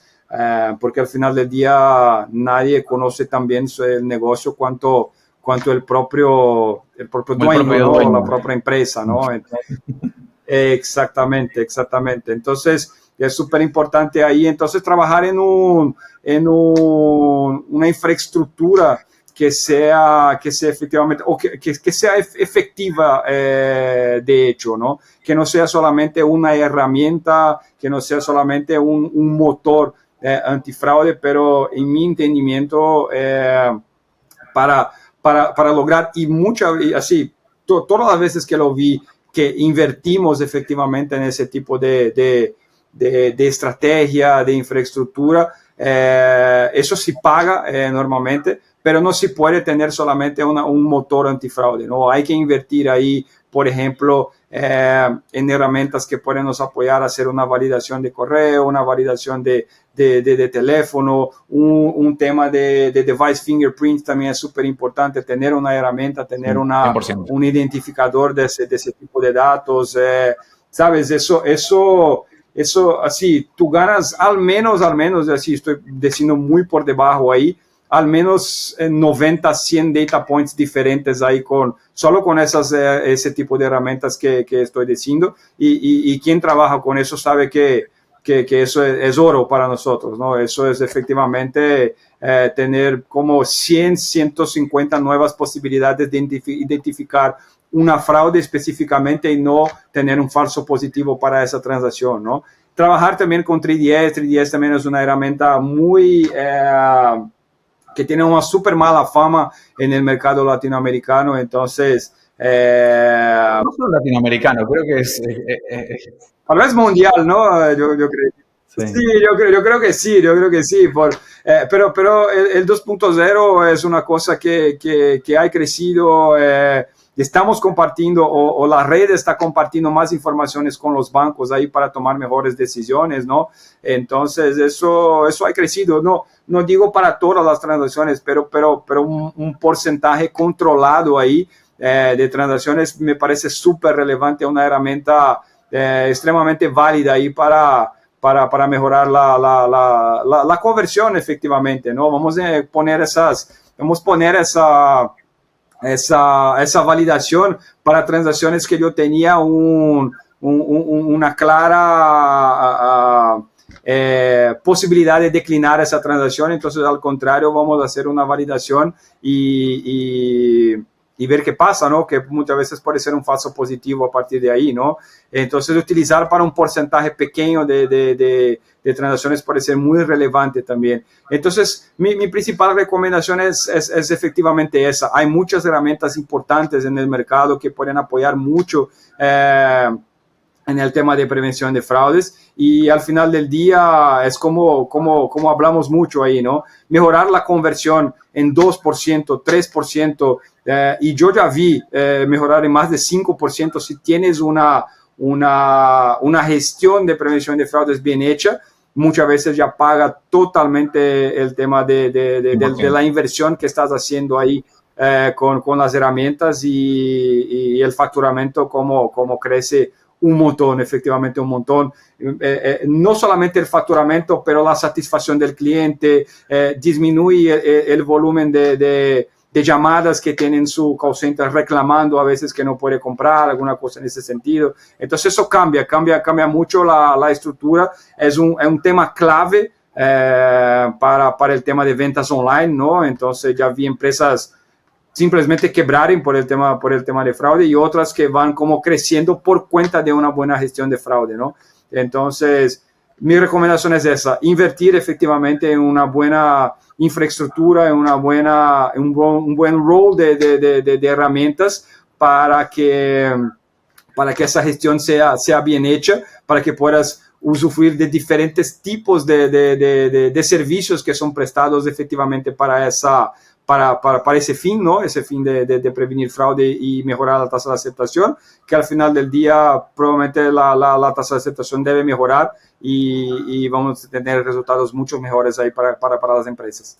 porque al final del día nadie conoce tan bien el negocio cuanto el propio dueño, ¿no? La propia empresa, ¿no? Entonces, exactamente. Entonces, es súper importante ahí, entonces, trabajar en una infraestructura que sea efectivamente, o que sea efectiva, de hecho, ¿no? Que no sea solamente una herramienta, que no sea solamente un motor antifraude, pero en mi entendimiento, para lograr, y así, todas las veces que lo vi, que invertimos efectivamente en ese tipo de estrategia, de infraestructura, eso sí paga normalmente, pero no se puede tener solamente un motor antifraude, ¿no? Hay que invertir ahí, por ejemplo, en herramientas que pueden nos apoyar a hacer una validación de correo, una validación de teléfono, un tema de device fingerprint también es súper importante, tener una herramienta, tener un identificador de ese tipo de datos, ¿sabes? Eso, así, tú ganas al menos, así, estoy diciendo muy por debajo ahí, al menos 90, 100 data points diferentes ahí solo con ese tipo de herramientas que estoy diciendo, y quien trabaja con eso sabe que eso es oro para nosotros, ¿no? Eso es efectivamente tener como 100, 150 nuevas posibilidades de identificar una fraude específicamente y no tener un falso positivo para esa transacción, ¿no? Trabajar también con 3DS. 3DS también es una herramienta muy que tiene una súper mala fama en el mercado latinoamericano, entonces... no solo latinoamericano, creo que es... tal vez mundial, ¿no? Yo creo. Sí, yo creo que sí, pero el 2.0 es una cosa que ha crecido, estamos compartiendo, o la red está compartiendo más informaciones con los bancos ahí para tomar mejores decisiones, ¿no? Entonces, eso ha crecido, no digo para todas las transacciones, pero un porcentaje controlado ahí de transacciones me parece súper relevante, una herramienta extremadamente válida ahí para mejorar la conversión efectivamente, ¿no? Vamos a poner esa validación para transacciones que yo tenía una clara posibilidad de declinar esa transacción, entonces al contrario vamos a hacer una validación y y ver qué pasa, ¿no? Que muchas veces puede ser un falso positivo a partir de ahí, ¿no? Entonces, utilizar para un porcentaje pequeño de transacciones puede ser muy relevante también. Entonces, mi principal recomendación es efectivamente esa. Hay muchas herramientas importantes en el mercado que pueden apoyar mucho en el tema de prevención de fraudes, y al final del día es como hablamos mucho ahí, ¿no? Mejorar la conversión en 2%, 3%, y yo ya vi mejorar en más de 5% si tienes una gestión de prevención de fraudes bien hecha. Muchas veces ya paga totalmente el tema de la inversión que estás haciendo ahí con las herramientas, y el facturamiento como crece un montón, efectivamente un montón. No solamente el facturamiento, pero la satisfacción del cliente, disminuye el volumen de llamadas que tienen su call center reclamando a veces que no puede comprar, alguna cosa en ese sentido. Entonces eso cambia mucho la estructura. Es un tema clave para el tema de ventas online, ¿no? Entonces ya vi empresas simplemente quebraren por el tema de fraude, y otras que van como creciendo por cuenta de una buena gestión de fraude, ¿no? Entonces, mi recomendación es esa: invertir efectivamente en una buena infraestructura, en un buen rol de herramientas para que esa gestión sea bien hecha, para que puedas usufruir de diferentes tipos de servicios que son prestados efectivamente para ese fin, ¿no? Ese fin de prevenir fraude y mejorar la tasa de aceptación, que al final del día probablemente la tasa de aceptación debe mejorar, y vamos a tener resultados mucho mejores ahí para las empresas.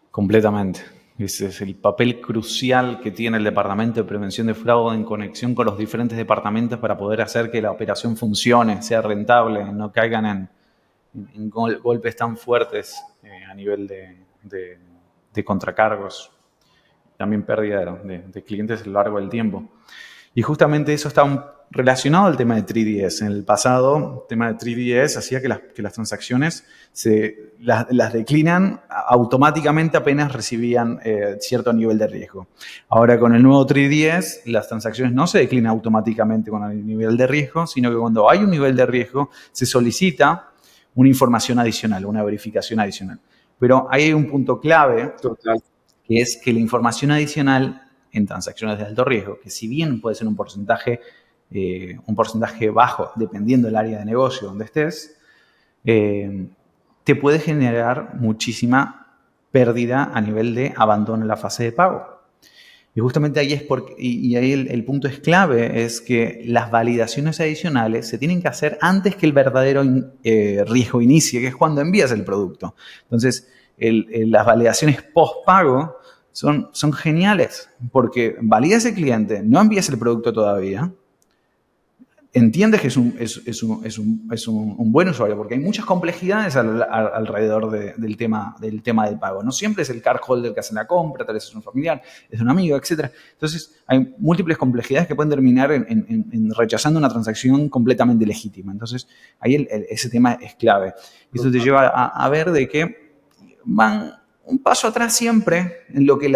Completamente. Ese es el papel crucial que tiene el Departamento de Prevención de Fraude en conexión con los diferentes departamentos para poder hacer que la operación funcione, sea rentable, no caigan en golpes tan fuertes a nivel de contracargos, también pérdida de clientes a lo largo del tiempo. Y justamente eso está relacionado al tema de 3DS. En el pasado, el tema de 3DS hacía que las transacciones las declinan automáticamente apenas recibían cierto nivel de riesgo. Ahora, con el nuevo 3DS, las transacciones no se declinan automáticamente con el nivel de riesgo, sino que cuando hay un nivel de riesgo, se solicita una información adicional, una verificación adicional. Pero ahí hay un punto clave, total, que es que la información adicional en transacciones de alto riesgo, que si bien puede ser un porcentaje bajo, dependiendo del área de negocio donde estés, te puede generar muchísima pérdida a nivel de abandono en la fase de pago. Y justamente ahí ahí el punto es clave, es que las validaciones adicionales se tienen que hacer antes que el verdadero riesgo inicie, que es cuando envías el producto. Entonces, las validaciones post-pago son geniales, porque validas el cliente, no envías el producto todavía, entiendes que es un buen usuario, porque hay muchas complejidades alrededor del tema del pago. No siempre es el card holder que hace la compra, tal vez es un familiar, es un amigo, etc. Entonces, hay múltiples complejidades que pueden terminar en rechazando una transacción completamente legítima. Entonces, ahí ese tema es clave. Y eso te lleva a ver de que van un paso atrás siempre en lo que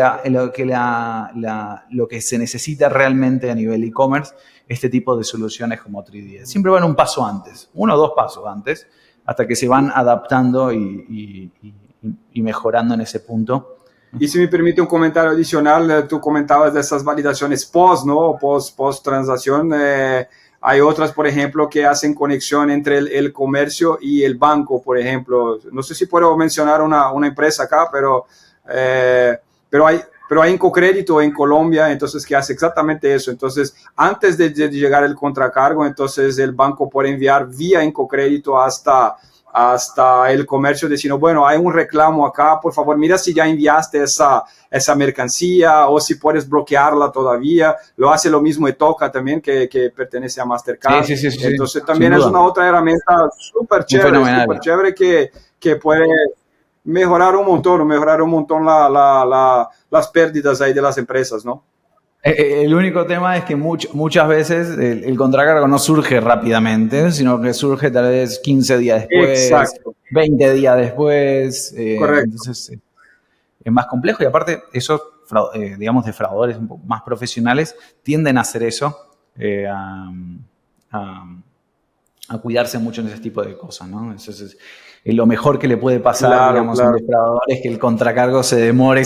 se necesita realmente a nivel e-commerce, este tipo de soluciones como 3DS. Siempre van un paso antes, 1 o 2 pasos antes, hasta que se van adaptando y mejorando en ese punto. Y si me permite un comentario adicional, tú comentabas de esas validaciones post, ¿no? Post transacción. Hay otras, por ejemplo, que hacen conexión entre el comercio y el banco, por ejemplo. No sé si puedo mencionar una empresa acá, pero hay Incocrédito en Colombia, entonces, que hace exactamente eso. Entonces, antes de llegar el contracargo, entonces el banco puede enviar vía Incocrédito hasta el comercio diciendo, bueno, hay un reclamo acá, por favor, mira si ya enviaste esa mercancía o si puedes bloquearla todavía. Lo hace lo mismo Etoca también, que pertenece a Mastercard. Sí. Entonces también es una otra herramienta súper chévere que puede mejorar un montón las pérdidas ahí de las empresas, ¿no? El único tema es que muchas veces el contracargo no surge rápidamente, sino que surge tal vez 15 días después, Exacto. 20 días después. Correcto. Entonces es más complejo, y aparte eso digamos, defraudadores un poco más profesionales tienden a hacer eso, a cuidarse mucho en ese tipo de cosas, ¿no? Entonces, lo mejor que le puede pasar, Claro, digamos, a claro. un defraudador es que el contracargo se demore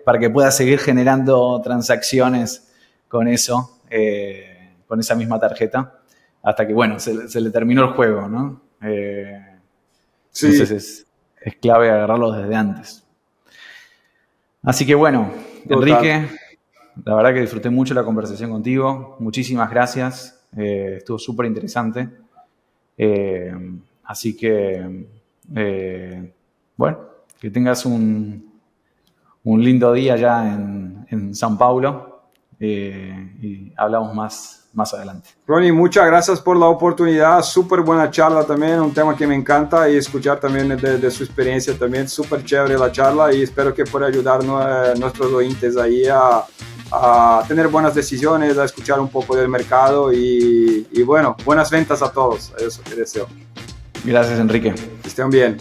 para que pueda seguir generando transacciones con eso, con esa misma tarjeta, hasta que, bueno, se le terminó el juego, ¿no? Sí, Entonces es clave agarrarlo desde antes. Así que bueno, total. Enrique, la verdad que disfruté mucho la conversación contigo. Muchísimas gracias. Estuvo súper interesante. Así que, bueno, que tengas un lindo día ya en San Paulo y hablamos más adelante. Ronnie, muchas gracias por la oportunidad, súper buena charla también, un tema que me encanta y escuchar también de su experiencia también, súper chévere la charla y espero que pueda ayudar a nuestros oyentes ahí a tener buenas decisiones, a escuchar un poco del mercado y bueno, buenas ventas a todos, eso que deseo. Gracias, Enrique. Que estén bien.